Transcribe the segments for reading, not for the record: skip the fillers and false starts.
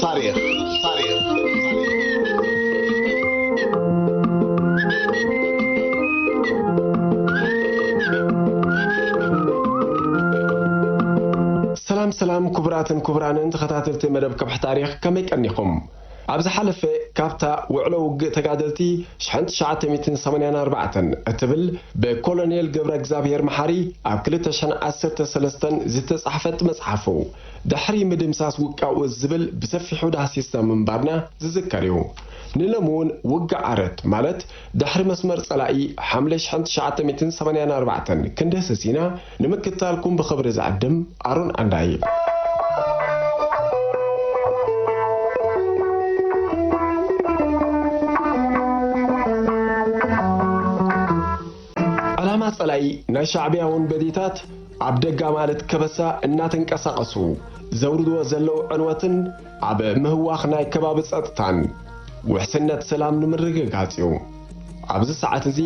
ታሪክ ሰላም ክቡራንን ተኸታተልቲ መደብ ከብሕ ታሪክ ከመይ ቀኒኹም ኣብዚ ሓለፈ ካብታ ውዕሎ ውግእ ተጋደልቲ 1984 እትብል በኮሎኔል ገብረ እግዚአብሔር መሐሪ ኣብ 2013 ዝተጻሕፈት መጽሓፉ ድሕሪ ምድምሳስ ውቃኡ ዝብል ብሰፊሑ ዳህሲስና ምንባርና ዝዝከር እዩ። ንለሙን ውግእ ዓረት ማለት ድሕሪ መስመር ጸላኢ ሓምለ 1984 ክንደስሲና ንምክትታልኩም ብኽብሪ ዝዕድም ኣሮን ኣንዳይ ጸላይ ናይ ሻዕብያውን በዲታት ኣብ ደጋ ማለት ከበሳ እናተንቀሳቐሱ ዘውርድዎ ዘለው ዕንወትን ኣብ ምህዋኽ ናይ ከባቢ ጸጥታን ውሕስነት ሰላም ንምርግጋጽ እዩ። ኣብዚ ሰዓት እዚ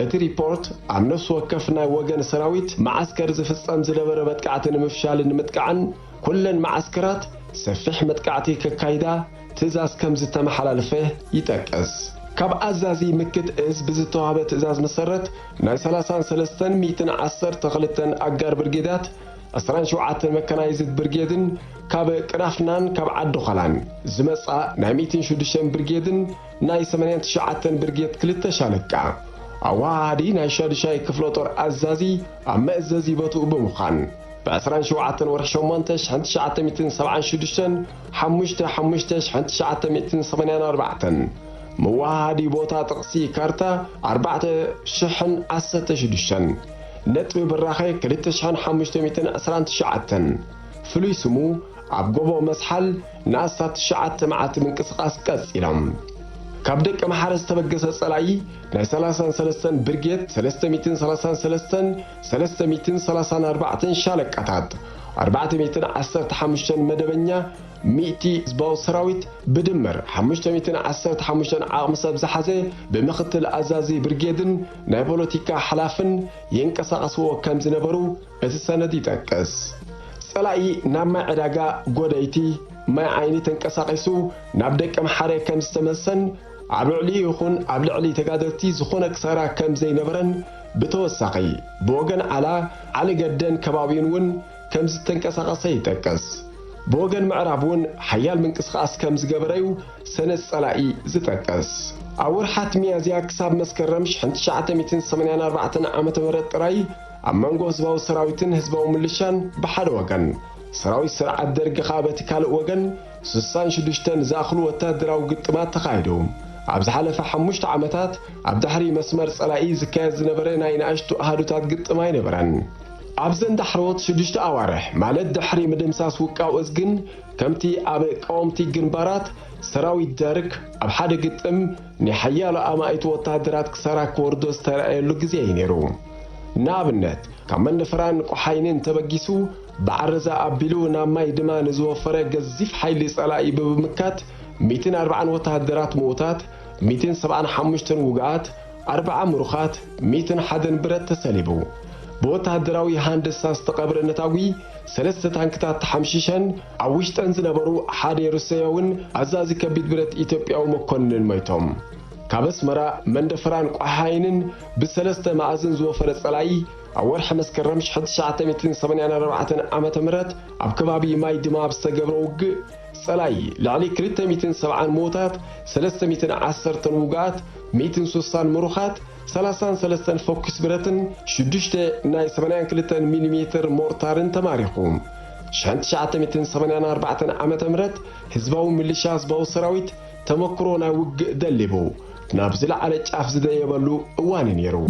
እቲ ሪፖርት ኣብ ነፍሲ ወከፍ ናይ ወገን ሰራዊት ማዓስከር ዝፍጸም ዝነበረ መጥቃዕቲ ንምፍሻል ንምጥቃዕን ኩለን ማዓስከራት ሰፊሕ መጥቃዕቲ ከካይዳ ትእዛዝ ከም ዝተመሓላለፈ ይጠቅስ። ካብ ኣዛዚ ምክት እዝ ብዝተዋሃበ ትእዛዝ መሰረት ናይ 3312 ኣጋር ብርጌዳት 27 መከናይዝድ ብርጌድን ካብ ቅራፍናን ካብ ዓዲ ኸላን ዝመጻ ናይ 106 ብርጌድን ናይ 89 ብርጌድ ክልተ ሻለቃ ኣዋሃዲ ናይ ሻድሻይ ክፍለ ጦር ኣዛዚ ኣብ መእዘዚ ቦትኡ ብምዃን ب27 ወርሒ 8 1976 5/5/1984 مواهدي بوتا تقسي كارتا 4016 نطب براخي 2519 فلوي سمو عبقوبو مسحل ناسات شعات معات من قسقاس قصيلم كابدك محارس تبقس صلاي ناي 33 برجيت 333 شالقاتات 415 مدبنيا مئتي زباو سراويت بدمر 515 عام سبزحزه بمختل ازازي برجيدن ناي بوليتيكا حلافن ينقسقسو كم زنبرو እዚ ሰነድ ይጠቅስ ጸላኢ ናብ ማዕዳጋ ጎደይቲ ማይ ዓይኒ ተንቀሳቂሱ ናብ ደቀ መሓረ ከም ዝተመሰን ኣብ ልዕሊ ይኹን ኣብ ልዕሊ ተጋደልቲ ዝኾነ ክሳራ ከም ዘይነበረን ብተወሳኺ ብወገን ዓሊ ገደን ከባቢውን ውን ከም ዝተንቀሳቀሰ ይጠቅስ። بوغن معرابون حيال من قسقاس كم زغبريو سنة صلائي زتقس اور حتمي ازيا كساب مسكرمش 1984 عامه مرت راي امانغو زباو سراويتن حزباو ملشان بحد وغن سراوي سرعه درغ خابت كال وغن 66 زاخلو وتادراو ግጥማት ተኻይዶ ኣብ ዝሓለፈ 5 ዓመታት ኣብ ድሕሪ መስመር ጸላኢ ዝካየድ ዝነበረ ናይ ናሽቱ ኣሃዱታት ግጥማይ ነበረን። أبزن دحروت شدشت أوارح مالد دحري مدمساس وقاو أزجن كمتي أب قومتي جنبارات سراوي الدرك أب حدا قتم نحيال أمايت وتادرات كسرا كوردوس ترى لجزينيرو نابنت كمان نفران قحينين تبجسو بعرزة أبيلو ناماي دمان زوفرة جزيف حيلي صلاي بمكات 240 وتادرات موتات 275 وقعات 4 مروخات 200 حدن برت تسلبو بوتادراوي هندسة استقبر النتاوي 3 تانكتات حمشيشن عويش تنزنبرو حادي روسياون عزازي كبيد برت إثيوبيا ومكونن ميتهم كابس مرا مندفران قحاينن بسلسة معزن زوفر الصلاي أول حمس كرمش 1984 عامة مرات عبكبابي ماي دماء بستقبروق صلاي لعلي 370 موتات 310 تنوقات 260 مروخات 33 فوكس برتن شدشته ناي 82 ملم مورتارن تماريخوم 1984 عامة مرات حزباو ميليشيا زباو سراويت تمكرو ناي وق دلبو نابزل على جاف زدا يبلو اوانين يرو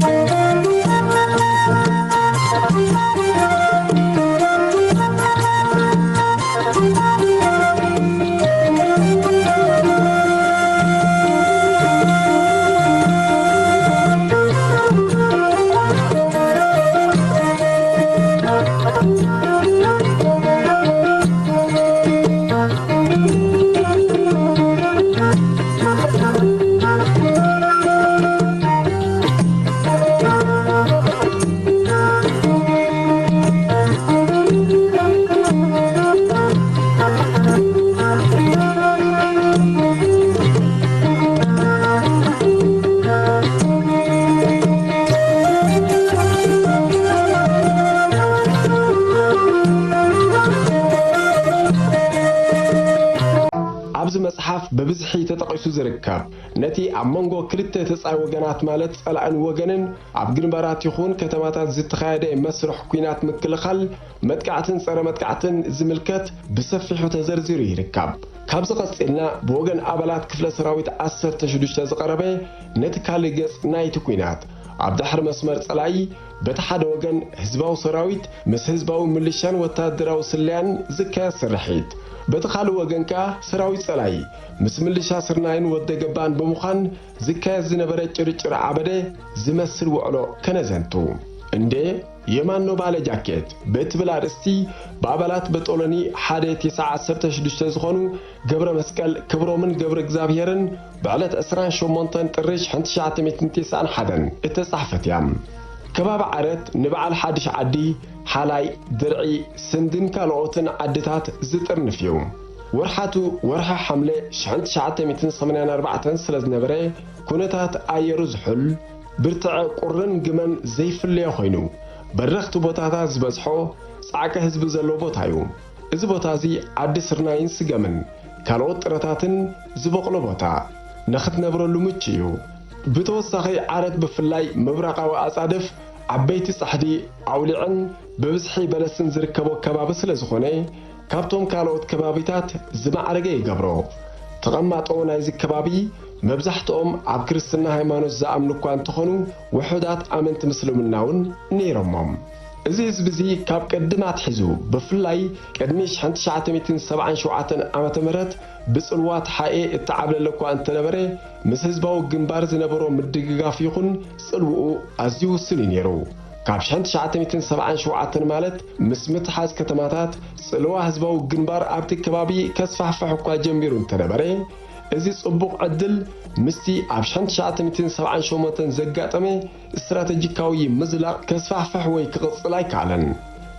ኣብዚ መጽሓፍ በብዝሒ ተጠቂሱ ዝርከብ ነቲ ኣብ መንጎ ክልተ ተጻይ ወገናት ማለት ጸላእን ወገንን ኣብ ግንባራት ይኹን ከተማታት ዝተኻየደ መስርሕ ኩናት ምክልኻል መጥቃዕትን ጸረ መጥቃዕትን ዝምልከት ብሰፊሑ ተዘርዚሩ ይርከብ። ካብዚ ቀፂልና ብወገን ኣባላት ክፍለ ሰራዊት 16 ዝቐረበ ነቲ ካልእ ገጽ ናይቲ ኩናት ኣብ ድሕሪ መስመር ጸላኢ በቲ ሓደ ወገን ህዝባዊ ሰራዊት ምስ ህዝባዊ ሚሊሻን ወታደራዊ ስልያን ዝካየድ ስርሒት በቲ ካልእ ወገን ከዓ ሰራዊት ጸላኢ ምስ ሚሊሻ ስርናይን ወደገባን ብምዃን ዝካየድ ዝነበረ ጭርጭር ዓበደ ዝመስል ውዕሎ ከነዘንቱ እንዴ የማኖ ባለ ጃኬት በትብል አርእስቲ በአባላት በጦሎኒ ሓደ 916 ዝኾኑ ገብረ መስቀል ክብሮምን ገብረ እግዚአብሔርን በዕለት 28 ጥሪ 1991 እተጻሕፈት እያ። ከባቢ ዓረት ንበዓል ሓድሽ ዓዲ ሓላይ ድርዒ ስንድን ካልኦትን ዓድታት ዝጥርንፍ እዩ። ወርሓቱ ወርሓ ሐምለ 1984 ስለ ዝነበረ ኩነታት ኣየሩ ዝሑል ብርትዐ ቁርን ግመን ዘይፍለዮ ኮይኑ በረኽቲ ቦታታት ዝበዝሖ ጻዕቀ ህዝቢ ዘለዎ ቦታ እዩ። እዚ ቦታ እዚ ዓዲ ስርናይን ስገምን ካልኦት ጥረታትን ዝበቕሎ ቦታ ንኽትነብረሉ ምቹ እዩ። ብተወሳኺ ዓረት ብፍላይ ምብራቃዊ ኣጻድፍ ዓበይቲ ጻሕዲ ኣውሊዕን በብዝሒ በለስን ዝርከቦ ከባቢ ስለ ዝኾነ ካብቶም ካልኦት ከባቢታት ዝማዕረገ ይገብሮ። ተቐማጦ ናይዚ ከባቢ መብዛሕትኦም ኣብ ክርስትና ሃይማኖት ዝኣምኑ እኳ እንተኾኑ ውሑዳት ኣመንቲ ምስልምናውን ነይሮሞም። እዚ ህዝቢ እዚ ካብ ቀድማ ኣትሒዙ ብፍላይ ቅድሚ 1977 ዓመተ ምህረት ብጽልዋት ሓኤ እተዓብለለ እኳ እንተነበረ ምስ ህዝባዊ ግንባር ዝነበሮ ምድግጋፍ ይኹን ጽልውኡ ኣዝዩ ውስን ነይሩ። ካብ 1977 ማለት ምስ ምትሓዝ ከተማታት ጽልዋ ህዝባዊ ግንባር ኣብቲ ከባቢ ከስፋሕፍሕ እኳ ጀሚሩ እንተነበረ እዚ ጽቡቕ ዕድል ምስቲ ኣብ 1978 ዘጋጠመ ስትራቴጂካዊ ምዝላቕ ከስፋሕፍሕ ወይ ክቕጽል ኣይከኣለን።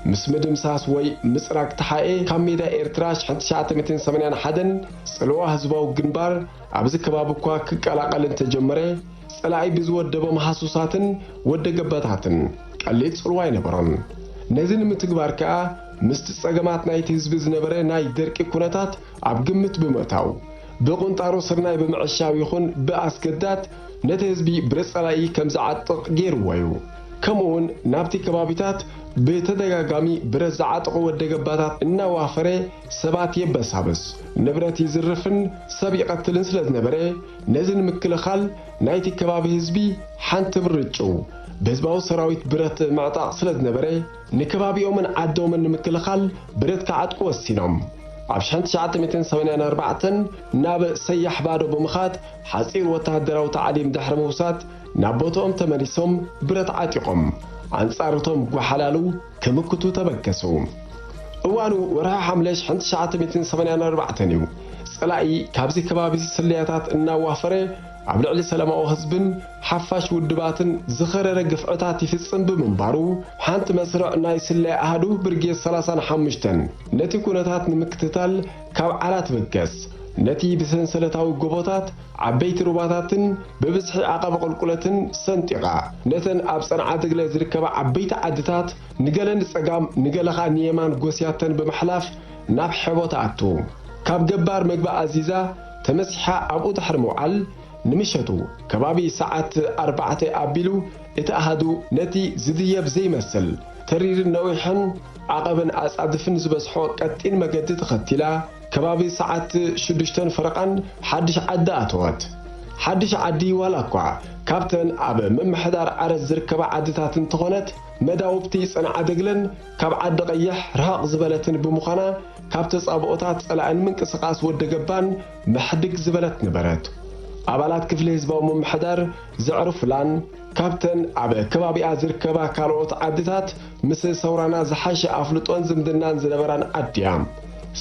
ምስ ምድምሳስ ወይ ምጽራቅ ተሓኤ ካብ ሜዳ ኤርትራ 1981 ጽልዋ ህዝባዊ ግንባር ኣብዚ ከባቢ እኳ ክቀላቐል እንተጀመረ ጸላኢ ብዝወደቦም ሃሱሳትን ወደገባታትን ቀሊል ጽልዋ ኣይነበሮን። ነዚ ንምትግባር ከዓ ምስቲ ጸገማት ናይቲ ህዝቢ ዝነበረ ናይ ደርቂ ኩነታት ኣብ ግምት ብምእታው ብቁንጣሮ ስርናይ ብምዕሻው ይኹን ብኣስገዳት ነቲ ህዝቢ ብረጸላኢ ከም ዝዓጥቕ ገይርዎ እዩ። ከምኡውን ናብቲ ከባቢታት ብተደጋጋሚ ብረት ዝዓጥቑ ወደገባታት እናዋፈረ ሰባት የበሳብስ ንብረት ይዝርፍን ሰብ ይቐትልን ስለ ዝነበረ ነዚ ንምክልኻል ናይቲ ከባቢ ህዝቢ ሓንቲ ብርጭው በህዝባዊ ሰራዊት ብረት ማዕጣቕ ስለ ዝነበረ ንከባቢኦምን ዓዶምን ንምክልኻል ብረት ክዓጥቁ ወሲኖም ኣብ 1984 ናብ ሰያሕ ባዶ ብምኻድ ሓፂር ወታደራዊ ታዕሊም ድሕሪ ምውሳድ ናብ ቦታኦም ተመሊሶም ብረት ዓጢቖም ኣንጻርቶም ጓሓላሉ ክምክቱ ተበገሱ። እዋኑ ወርሒ ሐምለ 1984 እዩ። ጸላኢ ካብዚ ከባቢ ስልያታት እናዋፈረ ኣብ ልዕሊ ሰላማዊ ህዝብን ሓፋሽ ውድባትን ዝኸረረ ግፍዕታት ይፍጽም ብምንባሩ ሓንቲ መስርዕ ናይ ስልያ ኣሃዱ ብርጌድ 35 ነቲ ኩነታት ንምክትታል ካብ ዓላት በገስ ነቲ ብሰንሰለታዊ ጎቦታት ዓበይቲ ሩባታትን ብብዝሒ ዓቐበ ቁልቁለትን ሰንጢቓ ነተን ኣብ ጸንዓ ትግለ ዝርከባ ዓበይቲ ዓድታት ንገለ ንጸጋም ንገለኻ ንየማን ጎስያተን ብምሕላፍ ናብ ሕቦት ኣቱ ካብ ገባር መግባ ኣዚዛ ተመሲሓ ኣብኡ ድሕሪ ምውዓል ንምሸቱ ከባቢ ሰዓት 4 ኣቢሉ እቲ ኣሃዱ ነቲ ዝድየብ ዘይመስል ተሪርን ነዊሕን ዓቐብን ኣጻድፍን ዝበዝሖ ቀጢን መገዲ ተኸቲላ ከባቢ ሰዓት 6 ፈረቓን ሓድሽ ዓዲ ኣተወት። ሓድሽ ዓዲ ዋላ እኳ ካብተን ኣብ ምምሕዳር ዓረት ዝርከባ ዓድታት እንተኾነት መዳውብቲ ጸንዓ ደግለን ካብ ዓዲ ቀይሕ ርሃቕ ዝበለትን ብምዃና ካብ ተጻብኦታት ጸላእን ምንቅስቓስ ወደገባን መሕድግ ዝበለት ነበረት። ኣባላት ክፍሊ ህዝባዊ ምምሕዳር ዘዕርፍላን ካብተን ኣብ ከባቢኣ ዝርከባ ካልኦት ዓድታት ምስ ሰውራና ዝሓሸ ኣፍልጦን ዝምድናን ዝነበራን ዓድያ።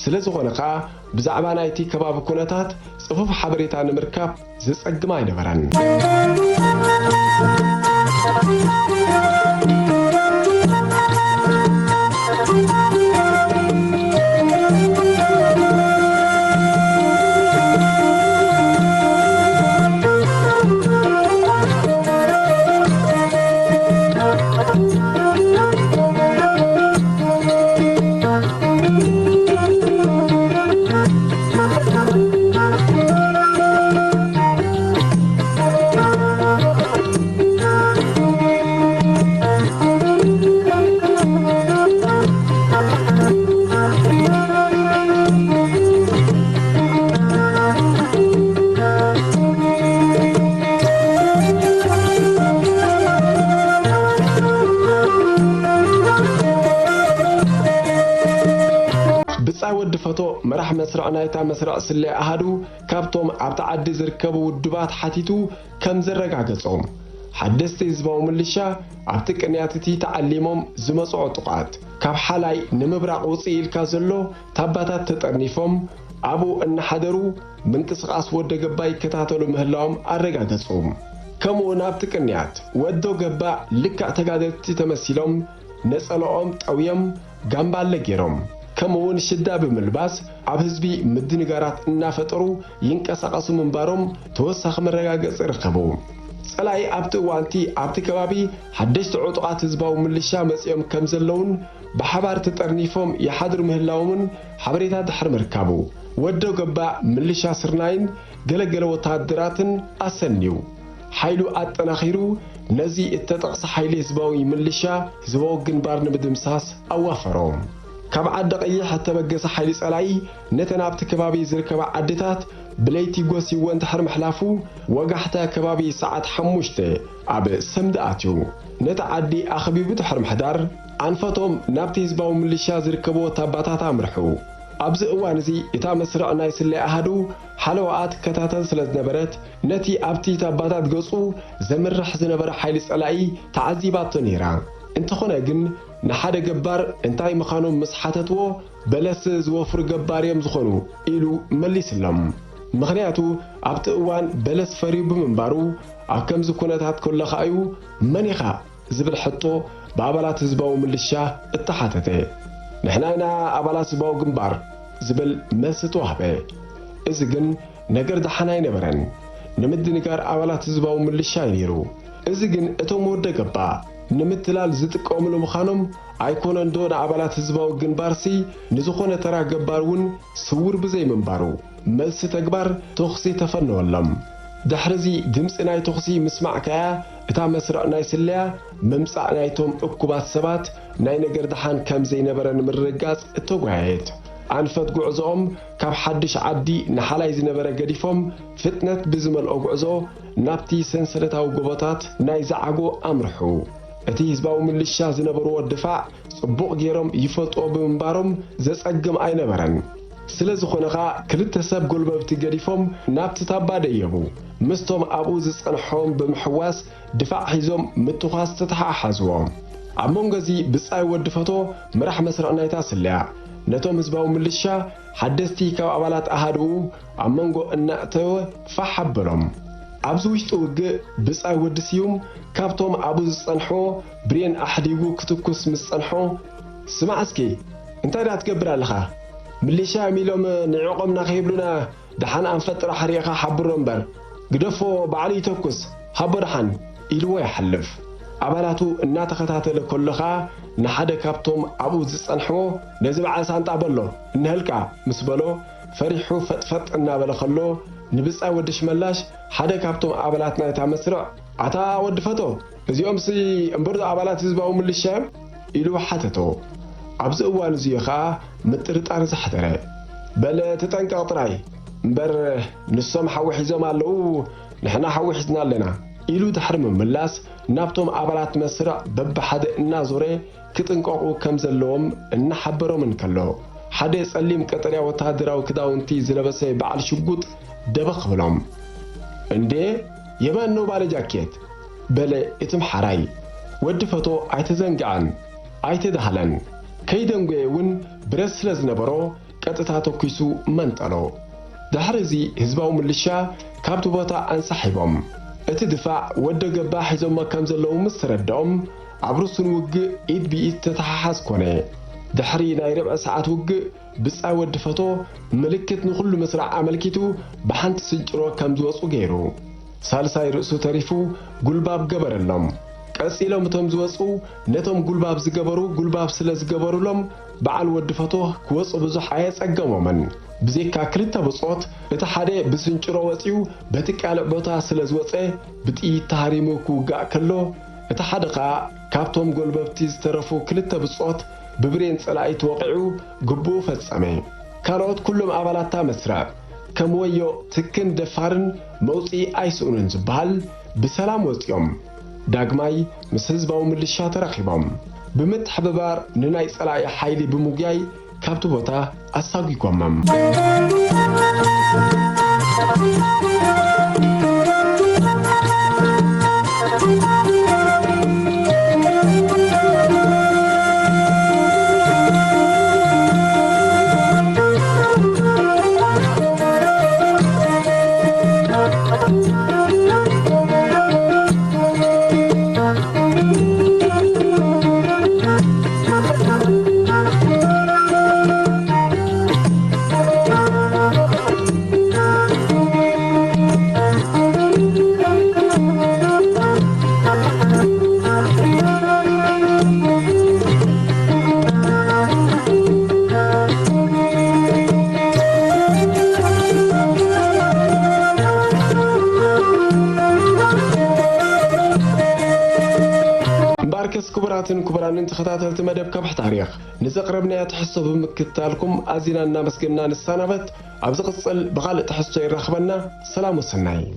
ስለ ዝኾነ ከዓ ብዛዕባ ናይቲ ከባቢ ኩነታት ጽፉፍ ሓበሬታ ንምርካብ ዝጸግም ኣይነበረን። መስርዕ ናይታ መስርዕ ስለ ኣሃዱ ካብቶም ኣብቲ ዓዲ ዝርከቡ ውድባት ሓቲቱ ከም ዘረጋገጾም ሓደስቲ ህዝባዊ ምልሻ ኣብቲ ቅንያት እቲ ተዓሊሞም ዝመጽኡ ዕጡቓት ካብ ሓላይ ንምብራቕ ውፅእ ኢልካ ዘሎ ታባታት ተጠርኒፎም ኣብኡ እናሓደሩ ምንቅስቓስ ወደ ገባይ ይከታተሉ ምህላዎም ኣረጋገጹ ከምኡ ናብቲ ቅንያት ወዶ ገባእ ልክዕ ተጋደልቲ ተመሲሎም ነጸልኦም ጠውዮም ጋምባለ ገይሮም ከምኡውን ሽዳ ብምልባስ ኣብ ህዝቢ ምድንጋራት እናፈጠሩ ይንቀሳቐሱ ምንባሮም ተወሳኺ መረጋገፂ ረኸቡ ጸላይ ኣብቲ እዋንቲ ኣብቲ ከባቢ ሓደሽቲ ዕጡቓት ህዝባዊ ምልሻ መጽኦም ከም ዘለውን ብሓባር ተጠርኒፎም ይሓድሩ ምህላዎምን ሓበሬታ ድሕሪ ምርካቡ ወዶ ገባእ ምልሻ ስርናይን ገለገለ ወታደራትን ኣሰኒዩ ሓይሉ ኣጠናኺሩ ነዚ እተጠቕሰ ሓይሊ ህዝባዊ ምልሻ ህዝባዊ ግንባር ንምድምሳስ ኣዋፈሮም ካብ ዓዲ ቀይሕ እተበገሰ ሓይሊ ጸላይ ነተን ኣብቲ ከባቢ ዝርከባ ዓድታት ብለይቲ ጎሲወን ድሕሪ ምሕላፉ ወጋሕታ ከባቢ ሰዓት 5 ኣብ ሰምዲ ኣትዩ ነቲ ዓዲ ኣኸቢቡ ድሕሪ ምሕዳር ኣንፈቶም ናብቲ ህዝባዊ ምልሻ ዝርከቡ ወታባታት ኣምርሑ ኣብዚ እዋን እዚ እታ መስርዕ ናይ ስለ ኣሃዱ ሓለዋት ከታተል ስለ ዝነበረት ነቲ ኣብቲ ታባታት ገጹ ዘምርሕ ዝነበረ ሓይሊ ጸላኢ ተዓዚባቶ ነይራ እንተኾነ ግን ንሓደ ገባር እንታይ ምዃኖም ምስ ሓተትዎ በለስ ዝወፍሩ ገባር እዮም ዝኾኑ ኢሉ መሊስሎም ምኽንያቱ ኣብቲ እዋን በለስ ፈሪዩ ብምንባሩ ኣብ ከምዚ ኩነታት ከለኻ እዩ መን ኢኻ ዝብል ሕቶ ብኣባላት ህዝባዊ ምልሻ እተሓተተ ንሕና ኣባላት ህዝባዊ ግንባር ዝብል መልሲ ተዋህበ እዚ ግን ነገር ደሓና ኣይነበረን ንምድንጋር ኣባላት ህዝባዊ ምልሻ ነይሩ እዚ ግን እቶም ወደ ገባእ ንምትላል ዝጥቀምሉ ምዃኖም ኣይኮነን ዶ ንኣባላት ህዝባዊ ግንባርሲ ንዝኾነ ተራ ገባር እውን ስውር ብዘይምንባሩ መልሲ ተግባር ተኽሲ ተፈነወሎም ድሕሪዚ ድምፂ ናይ ተኽሲ ምስማዕ ከያ እታ መስርዕ ናይ ስለያ ምምጻእ ናይቶም እኩባት ሰባት ናይ ነገር ደሓን ከም ዘይነበረ ንምርግጋጽ እተጓየት ኣንፈት ጉዕዞኦም ካብ ሓድሽ ዓዲ ንሓላይ ዝነበረ ገዲፎም ፍጥነት ብዝመልኦ ጉዕዞ ናብቲ ሰንሰለታዊ ጎቦታት ናይ ዝዓጎ ኣምርሑ እቲ ህዝባዊ ምልሻ ዝነበርዎ ድፋዕ ጽቡቕ ገይሮም ይፈልጥዎ ብምንባሮም ዘጸግም ኣይነበረን ስለ ዝኾነኻ ክልተ ሰብ ጎልበብቲ ገዲፎም ናብቲ ታባ ደየቡ ምስቶም ኣብኡ ዝጸንሖም ብምሕዋስ ድፋዕ ሒዞም ምትዃስ ተተሓሓዝዎም ኣብ መንጎዚ ብጻይ ወዲ ፈቶ ምራሕ መስርዕ ናይታ ስለያ ነቶም ህዝባዊ ምልሻ ሓደስቲ ካብ ኣባላት ኣሃዱ ኣብ መንጎ እናእተወ ፋሕ ኣበሎም ኣብዚ ውሽጢ ውግእ ብጻይ ወዲ ስዩም ካብቶም ኣብኡ ዝጸንሖ ብሬን ኣሕዲጉ ክትኩስ ምስ ጸንሖ ስማዕ እስኪ እንታይ ዳ ትገብር ኣለኻ ምልሻ ሚሎም ንዕቆምና ከይብሉና ደሓን ኣንፈጥራ ሓሪኻ ሓብሮ እምበር ግደፎ ባዕሉ ይተኩስ ሃቦ ደሓን ኢልዎ ይሓልፍ ኣባላቱ እናተኸታተለ ከለኻ ንሓደ ካብቶም ኣብኡ ዝጸንሕዎ ነዚ በዓል ሳንጣ በሎ እንህልቃ ምስ በሎ ፈሪሑ ፈጥፈጥ እናበለ ከሎ ንብጻይ ወዲ ሽመላሽ ሓደ ካብቶም ኣባላት ናይታ መስርዕ ኣታ ወዲ ፈቶ እዚኦም እምበር ኣባላት ህዝባዊ ምልሻ ኢሉ ሓተቶ ኣብዚ እዋን እዙ ኸዓ ምጥርጣር ዝሓደረ በለ ተጠንቀቕ ጥራይ እምበር ንሶም ሓዊ ሒዞም ኣለዉ ንሕና ሓዊ ሒዝና ኣለና ኢሉ ድሕሪ ምምላስ ናብቶም ኣባላት መስርዕ በብሓደ እናዞረ ክጥንቀቑ ከም ዘለዎም እናሓበሮም እንከሎ ሓደ ጸሊም ቀጠልያ ወታደራዊ ክዳውንቲ ዝለበሰ በዓል ሽጉጥ ደበኽ ብሎም እንዴ የማን ነው ባለ ጃኬት በለ እትም ሓራይ ወዲ ፈቶ ኣይተዘንግዐን ኣይተዳህለን ከይደንጎየ እውን ብረት ስለ ዝነበሮ ቀጥታ ተኪሱ መንጠሎ ድሕሪዚ ህዝባዊ ምልሻ ካብቲ ቦታ አንሳሒቦም እቲ ድፋዕ ወደ ገባእ ሒዞሞ ከም ዘለዉ ምስ ተረድኦም ኣብ ርሱን ውግእ ኢድ ብኢድ ተተሓሓዝ ኮነ ድሕሪ ናይ ርብዕ ሰዓት ውግእ ብጻይ ወዲ ፈቶ ምልክት ንኹሉ መስራዕ ኣመልኪቱ ብሓንቲ ስንጭሮ ከም ዝወፁ ገይሩ ሳልሳይ ርእሱ ተሪፉ ጉልባብ ገበረሎም ቀጺሎም እቶም ዝወፁ ነቶም ጉልባብ ዝገበሩ ጉልባብ ስለ ዝገበሩሎም በዓል ወዲ ፈቶ ክወፁ ብዙሕ ኣየጸገሞምን ብዘይካ ክልተ ብጾት እቲ ሓደ ብስንጭሮ ወፂኡ በቲ ቃልዕ ቦታ ስለ ዝወፀ ብጥይት ተሃሪሙ ክውጋእ ከሎ እቲ ሓደ ኸዓ ካብቶም ጎልበብቲ ዝተረፉ ክልተ ብጾት ብብሬን ጸላኢ ተወቂዑ ግቡእ ፈጸመ ካልኦት ኩሎም ኣባላታ መስርዕ ከም ወዮ ትክን ደፋርን መውፂኢ ኣይስኡንን ዝበሃል ብሰላም ወፂኦም ዳግማይ ምስ ህዝባዊ ምልሻ ተረኺቦም ብምትሕብባር ንናይ ጸላኢ ሓይሊ ብምጉያይ ካብቲ ቦታ ኣሳጊጎሞም كبران تخطاتلت مدب كبح تاريخ نزقربنا تحسب بمكتالكم أزينا مسجنا نسانبت أبزق بغال تحسب يرخبنا سلام وسناي